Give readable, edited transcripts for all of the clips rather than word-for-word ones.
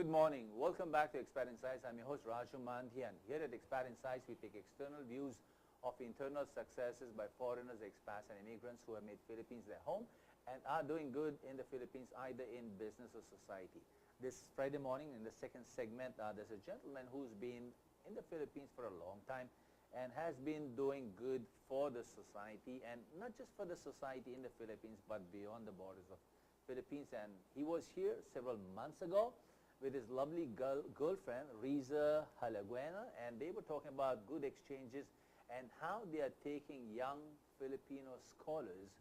Good morning. Welcome back to ExPat InSights. I'm your host Raju Mandhyan. Here at ExPat InSights, we take external views of internal successes by foreigners, expats, and immigrants who have made Philippines their home and are doing good in the Philippines, either in business or society. This Friday morning, in the second segment, there's a gentleman who's been in the Philippines for a long time and has been doing good for the society, and not just for the society in the Philippines, but beyond the borders of Philippines. And he was here several months ago with his lovely girlfriend, Riza Halaguena, and they were talking about good exchanges and how they are taking young Filipino scholars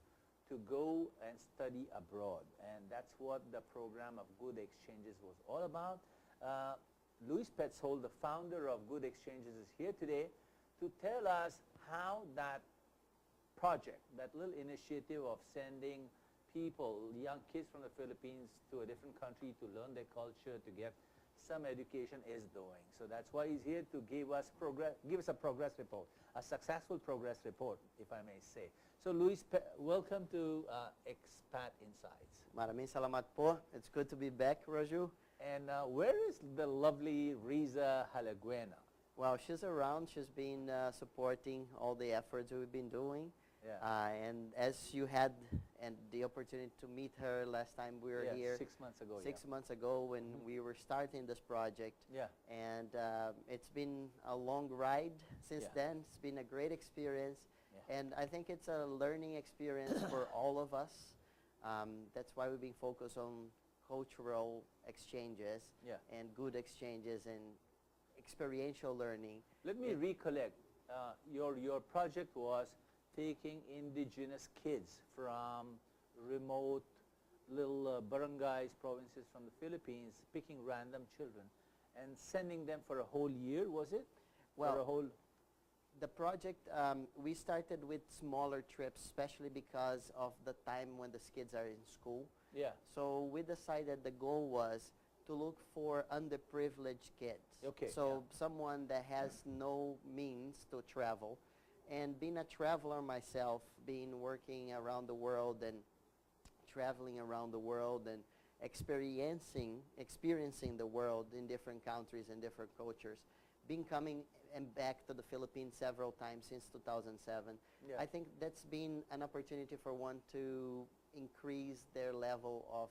to go and study abroad. And that's what the program of Good Exchanges was all about. Luis Petzhold, the founder of Good Exchanges, is here today to tell us how that project, that little initiative of sending people, young kids from the Philippines to a different country to learn their culture, to get some education, is doing. So that's why he's here to give us a progress report, a successful progress report, if I may say. So Luis, welcome to ExPat InSights. Maraming salamat po. It's good to be back, Raju. And where is the lovely Riza Halaguena? Well, she's around. She's been supporting all the efforts we've been doing. Yeah. And as you had the opportunity to meet her last time we were here. 6 months ago. 6 months ago when we were starting this project. Yeah. And it's been a long ride since then. It's been a great experience. Yeah. And I think it's a learning experience for all of us. That's why we've been focused on cultural exchanges and good exchanges and experiential learning. Let me recollect. Your project was taking indigenous kids from remote little barangays, provinces from the Philippines, picking random children and sending them for a whole year, was it? Well, the project, we started with smaller trips, especially because of the time when the kids are in school. Yeah. So we decided the goal was to look for underprivileged kids. Okay. So someone that has no means to travel. And being a traveler myself, being working around the world and traveling around the world and experiencing the world in different countries and different cultures, been coming and back to the Philippines several times since 2007. Yeah. I think that's been an opportunity for one to increase their level of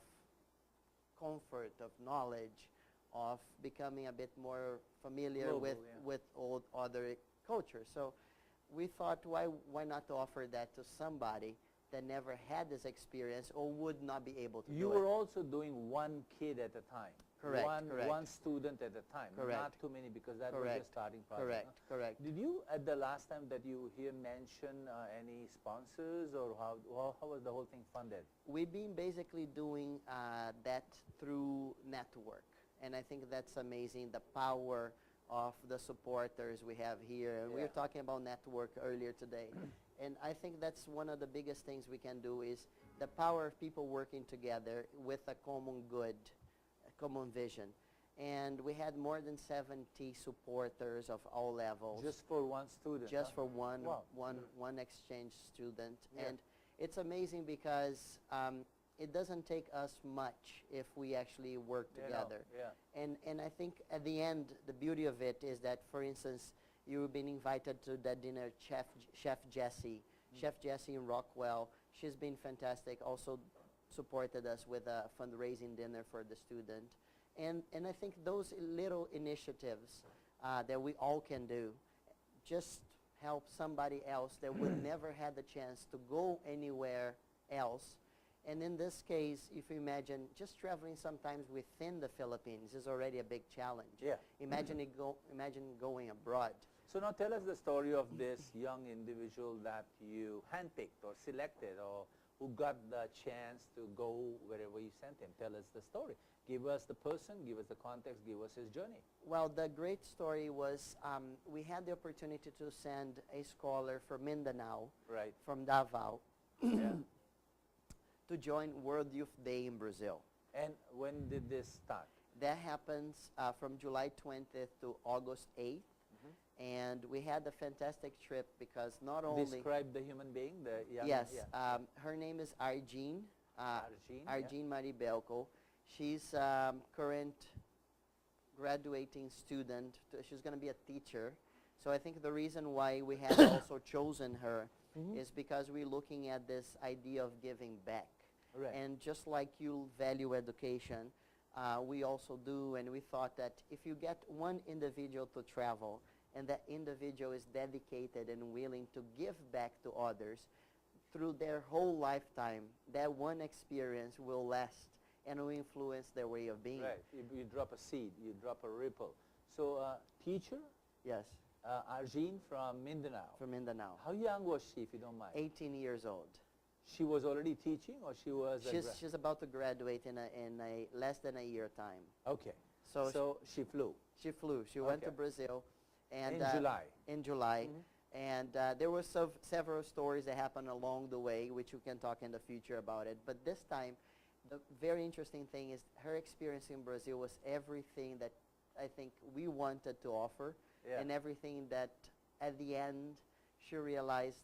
comfort, of knowledge, of becoming a bit more familiar with all other cultures. So we thought, why not to offer that to somebody that never had this experience or would not be able to do it. You were also doing one kid at a time. Correct, one student at a time. Correct. Not too many, because that was the starting project. Correct. Did you, at the last time that you here, mention any sponsors, or how was the whole thing funded? We've been basically doing that through network. And I think that's amazing, the power of the supporters we have here. And we were talking about network earlier today. And I think that's one of the biggest things we can do, is the power of people working together with a common good, a common vision. And we had more than 70 supporters of all levels. Just for one student? Just for one, wow. one exchange student. Yeah. And it's amazing because it doesn't take us much if we actually work together. Yeah. And I think at the end, the beauty of it is that, for instance, you've been invited to that dinner, Chef Jessie. Chef Jessie in Rockwell, she's been fantastic, also supported us with a fundraising dinner for the student. And I think those little initiatives that we all can do just help somebody else that would never had the chance to go anywhere else. And in this case, if you imagine, just traveling sometimes within the Philippines is already a big challenge. Yeah. Imagine going abroad. So now tell us the story of this young individual that you handpicked or selected, or who got the chance to go wherever you sent him. Tell us the story. Give us the person, give us the context, give us his journey. Well, the great story was we had the opportunity to send a scholar from Mindanao, from Davao, to join World Youth Day in Brazil. And when did this start? That happens from July 20th to August 8th. And we had a fantastic trip because not only... Describe the human being, the young... Yes, her name is Arjean. Arjean Maribelco. She's current graduating student. She's going to be a teacher. So I think the reason why we have also chosen her is because we're looking at this idea of giving back. Right. And just like you value education, we also do, and we thought that if you get one individual to travel, and that individual is dedicated and willing to give back to others through their whole lifetime, that one experience will last and will influence their way of being. Right. You drop a seed, you drop a ripple. So, teacher, Yes, Arjeen from Mindanao. from Mindanao. How young was she, if you don't mind? 18 years old. She was already teaching, or she was? She's about to graduate in a less than a year time. Okay. So, So she flew she flew. She went to Okay. Brazil, and in July. in July. And there were several stories that happened along the way, which we can talk in the future about it. But this time, the very interesting thing is her experience in Brazil was everything that I think we wanted to offer, Yeah. and everything that at the end she realized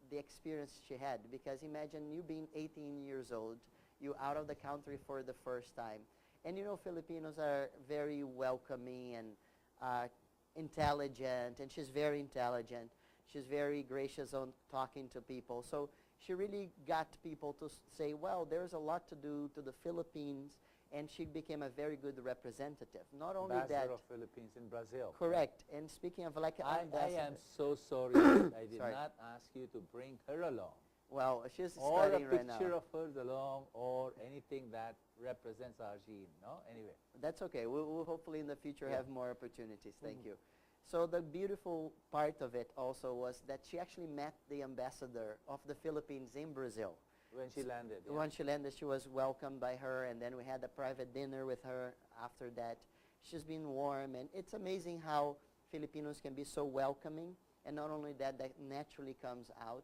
the experience she had. Because imagine you being 18 years old, you out of the country for the first time. And you know, Filipinos are very welcoming and intelligent, and she's very intelligent. She's very gracious on talking to people. So she really got people to say, well, there's a lot to do to the Philippines, and she became a very good representative. Not only Ambassador that, of Philippines in Brazil. correct. And speaking of like I ambassador, am so sorry that I did Sorry. not ask you to bring her along. well, she's Or a studying right now. picture of her along, or anything that represents Arjeen, no? Anyway. That's okay. We'll hopefully in the future Yeah. have more opportunities. Thank you. So the beautiful part of it also was that she actually met the ambassador of the Philippines in Brazil. When she landed. Yeah. When she landed, she was welcomed by her, and then we had a private dinner with her after that. She's been warm, and it's amazing how Filipinos can be so welcoming, and not only that, that naturally comes out.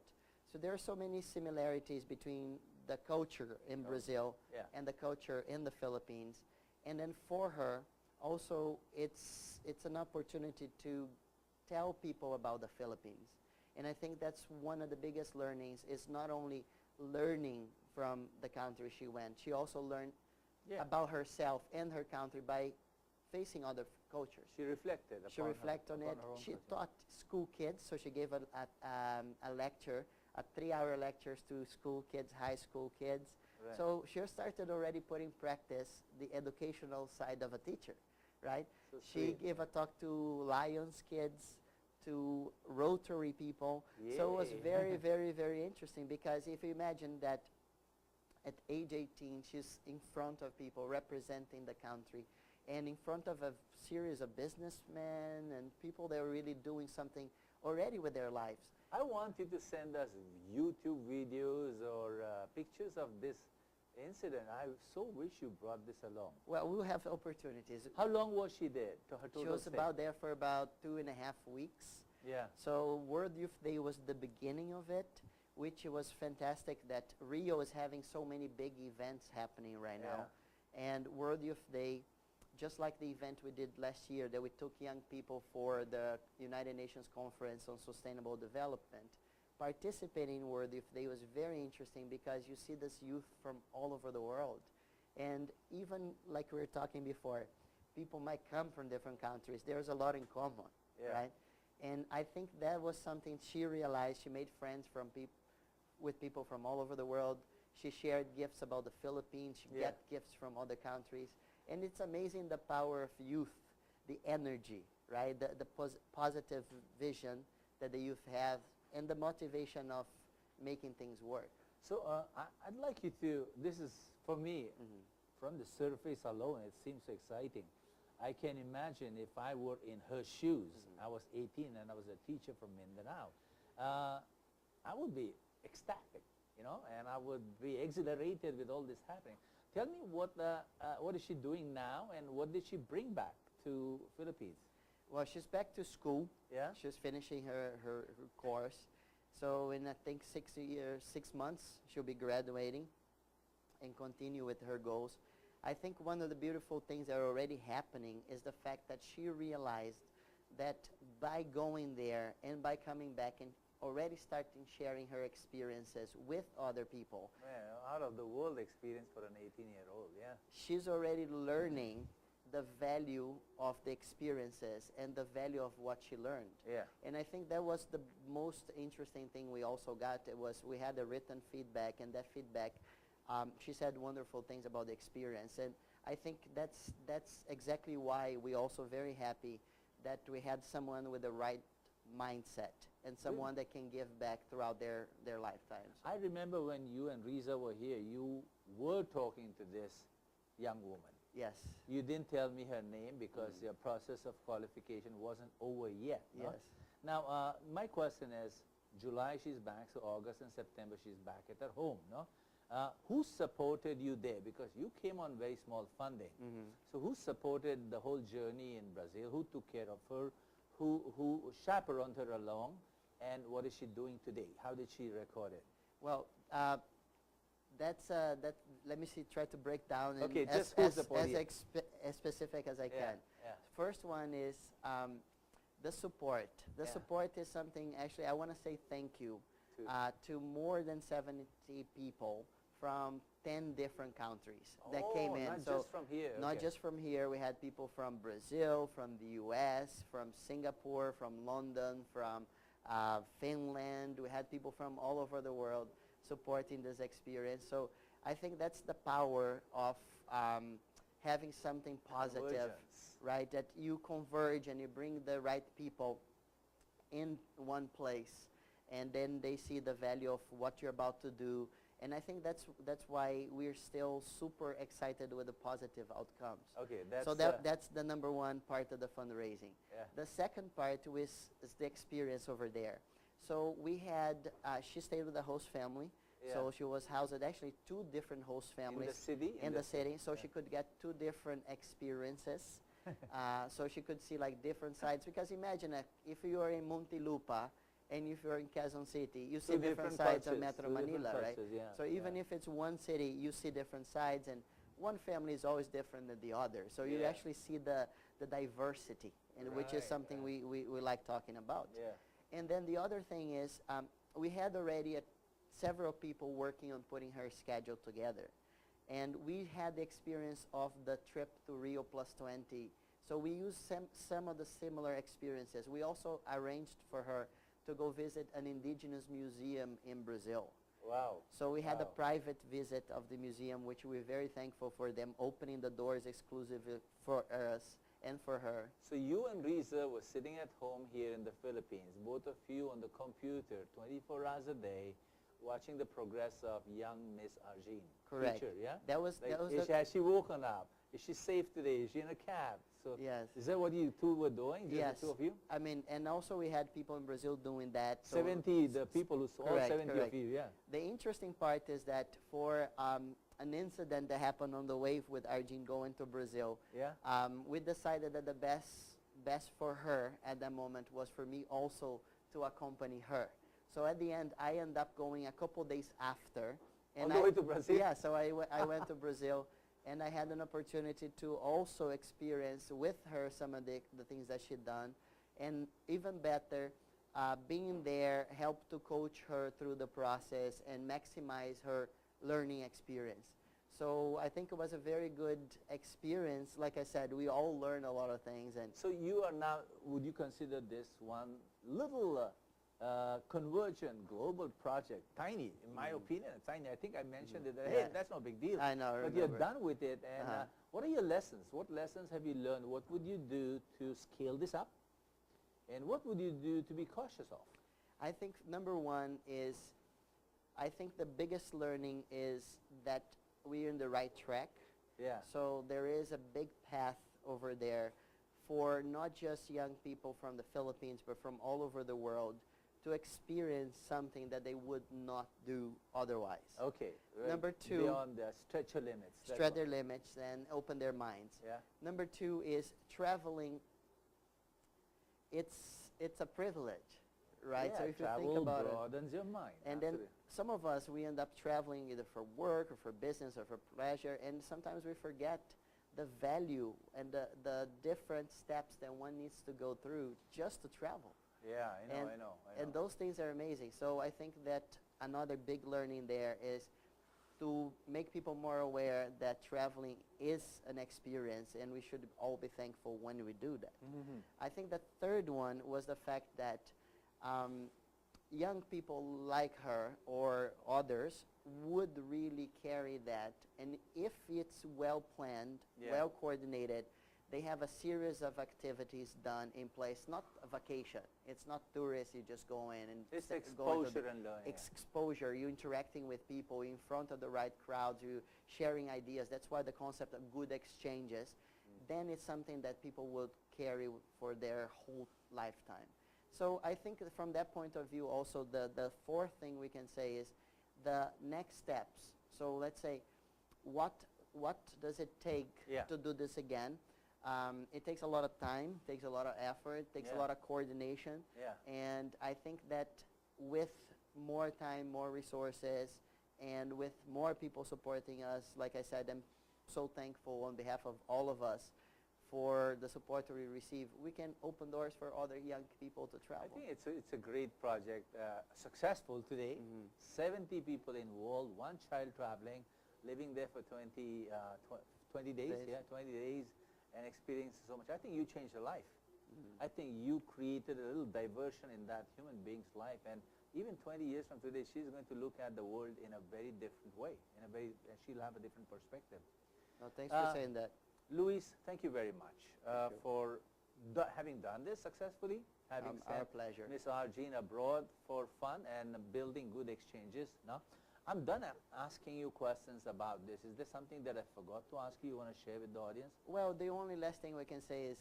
So there are so many similarities between the culture in Brazil Yeah. and the culture in the Philippines. And then for her, also, it's an opportunity to tell people about the Philippines. And I think that's one of the biggest learnings, is not only learning from the country she went, she also learned Yeah. about herself and her country by facing other cultures. She reflected She upon reflected on her, it. upon her own She culture. taught school kids, so she gave a lecture, a 3-hour lectures to school kids, high school kids. Right. So she started already putting practice the educational side of a teacher, right? So She sweet. gave a talk to Lions kids, to Rotary people. So it was Yay. very, very, very interesting, because if you imagine that at age 18, she's in front of people representing the country, and in front of a series of businessmen and people that are really doing something already with their lives. I want you to send us YouTube videos or pictures of this incident. I so wish you brought this along. Well, we'll have opportunities. How long was she there? To her She total was stay? about there for about 2.5 weeks. Yeah. So World Youth Day was the beginning of it, which was fantastic that Rio is having so many big events happening right now. And World Youth Day, just like the event we did last year that we took young people for the United Nations Conference on Sustainable Development, participating in World Youth Day was very interesting, because you see this youth from all over the world. And even like we were talking before, people might come from different countries. There's a lot in common, Yeah. right? And I think that was something she realized. She made friends with people from all over the world. She shared gifts about the Philippines. She Yeah. got gifts from other countries. And it's amazing the power of youth, the energy, right? The positive vision that the youth have, and the motivation of making things work. So I'd like you to, this is, for me, from the surface alone, it seems so exciting. I can imagine if I were in her shoes, I was 18 and I was a teacher from Mindanao, I would be ecstatic, you know, and I would be exhilarated with all this happening. Tell me what is she doing now, and what did she bring back to Philippines? Well, she's back to school. Yeah? She's finishing her course. So in, I think, 6 months, she'll be graduating and continue with her goals. I think one of the beautiful things that are already happening is the fact that she realized that by going there and by coming back and already starting sharing her experiences with other people, Well, out of the world experience for an 18-year-old, yeah. she's already learning the value of the experiences and the value of what she learned. Yeah. And I think that was the most interesting thing we also got. It was we had a written feedback, and that feedback, she said wonderful things about the experience. And I think that's exactly why we also very happy that we had someone with the right mindset and someone that can give back throughout their lifetimes. I remember when you and Riza were here, you were talking to this young woman. Yes. You didn't tell me her name because your process of qualification wasn't over yet. No? Yes. Now, my question is, July she's back, so August and September she's back at her home. No? Who supported you there? Because you came on very small funding. So who supported the whole journey in Brazil? Who took care of her? Who chaperoned her along? And what is she doing today? How did she record it? Well, that's let me see. Try to break down Okay, as, just who's the podium? as specific as I can. Yeah. First one is the support. The support is something. Actually, I want to say thank you to more than 70 people from 10 different countries that came in. Not so just from here. not just from here. We had people from Brazil, from the U.S., from Singapore, from London, from Finland. We had people from all over the world supporting this experience. So I think that's the power of having something positive, Convergence. right? That you converge and you bring the right people in one place, and then they see the value of what you're about to do. And I think that's why we're still super excited with the positive outcomes. Okay, that's So that's the number one part of the fundraising. Yeah. The second part is the experience over there. So we had, she stayed with the host family. So she was housed at actually 2 different host families. in the city. In the city. So she could get 2 different experiences. So she could see like different sides. Because imagine if you are in Muntinlupa and if you're in Quezon City, you see different sides of Metro Manila, right? So even if it's one city, you see different sides, and one family is always different than the other. So you actually see the diversity, and which is something we like talking about. Yeah. And then the other thing is we had already several people working on putting her schedule together. And we had the experience of the trip to Rio Plus 20. So we used some of the similar experiences. We also arranged for her to go visit an indigenous museum in Brazil. Wow. So we had a private visit of the museum, which we're very thankful for them opening the doors exclusively for us and for her. So you and Riza were sitting at home here in the Philippines, both of you on the computer 24 hours a day, watching the progress of young Miss Arjun. Correct. Teacher, yeah? That was Has she woken up? Is she safe today? Is she in a cab? So yes. Is that what you two were doing, just Yes. the two of you? I mean, and also we had people in Brazil doing that. So 70, the people who saw, correct, 70 correct. of you, yeah. The interesting part is that for an incident that happened on the way with Arjun going to Brazil, we decided that the best for her at that moment was for me also to accompany her. So at the end, I ended up going a couple days after. And on the way to Brazil? Yeah, so I went to Brazil, and I had an opportunity to also experience with her some of the things that she'd done. And even better, being there helped to coach her through the process and maximize her learning experience. So I think it was a very good experience. Like I said, we all learned a lot of things. And so you are now, would you consider this one little convergent global project, tiny, in my opinion, tiny. I think I mentioned it, that, hey, that's no big deal. I know, but remember. you're done with it. And what are your lessons? What lessons have you learned? What would you do to scale this up? And what would you do to be cautious of? I think number one is, I think the biggest learning is that we're in the right track. Yeah. So there is a big path over there for not just young people from the Philippines, but from all over the world to experience something that they would not do otherwise. Okay. Right. Number 2, beyond the stretch your limits. stretch their limits and open their minds. Yeah. Number 2 is traveling. It's a privilege, right? Yeah, so if you travel think about it, broadens your mind. and Absolutely. then some of us, we end up traveling either for work or for business or for pleasure, and sometimes we forget the value and the different steps that one needs to go through just to travel. Yeah, I know. And those things are amazing. So I think that another big learning there is to make people more aware that traveling is an experience and we should all be thankful when we do that. Mm-hmm. I think the third one was the fact that young people like her or others would really carry that, and if it's well planned, Yeah. well coordinated, they have a series of activities done in place, not a vacation. It's not tourists, you just go in and It's go into exposure and learning. exposure, you interacting with people in front of the right crowds, you sharing ideas. That's why the concept of good exchanges, then it's something that people would carry for their whole lifetime. So I think that from that point of view also, the fourth thing we can say is the next steps. So let's say, what does it take Yeah. to do this again? It takes a lot of time, takes a lot of effort, takes a Yeah. lot of coordination. Yeah. And I think that with more time, more resources, and with more people supporting us, like I said, I'm so thankful on behalf of all of us for the support we receive. We can open doors for other young people to I travel. think it's a great project, successful today. 70 people involved, one child traveling, living there for 20 days, Days. yeah, 20 days, and experiencing so much. I think you changed her life. I think you created a little diversion in that human being's life, and even 20 years from today, she's going to look at the world in a very different way, and she'll have a different perspective. No, thanks for saying that. Luis, thank you very much you. for having done this successfully, having Our sent pleasure. Miss Arjun abroad for fun and building good exchanges. Now, I'm done asking you questions about this. Is there something that I forgot to ask you want to share with the audience? Well, the only last thing we can say is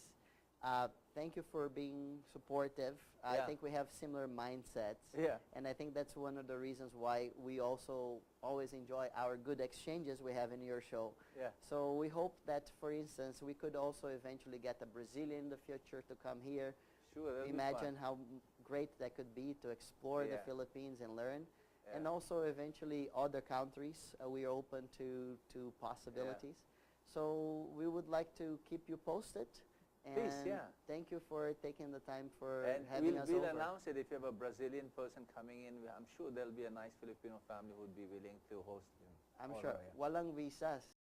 thank you for being supportive. I Yeah. think we have similar mindsets. Yeah. And I think that's one of the reasons why we also always enjoy our good exchanges we have in your show. Yeah. So we hope that, for instance, we could also eventually get a Brazilian in the future to come here. Sure, that'll be Imagine fun. how great that could be to explore the Yeah. Philippines and learn. Yeah. And also eventually other countries. We are open to possibilities. So we would like to keep you posted. And Please, yeah. thank you for taking the time for And having us we'll over. announce it if you have a Brazilian person coming in. I'm sure there'll be a nice Filipino family who would be willing to host you. I'm all sure. over here. Walang visas.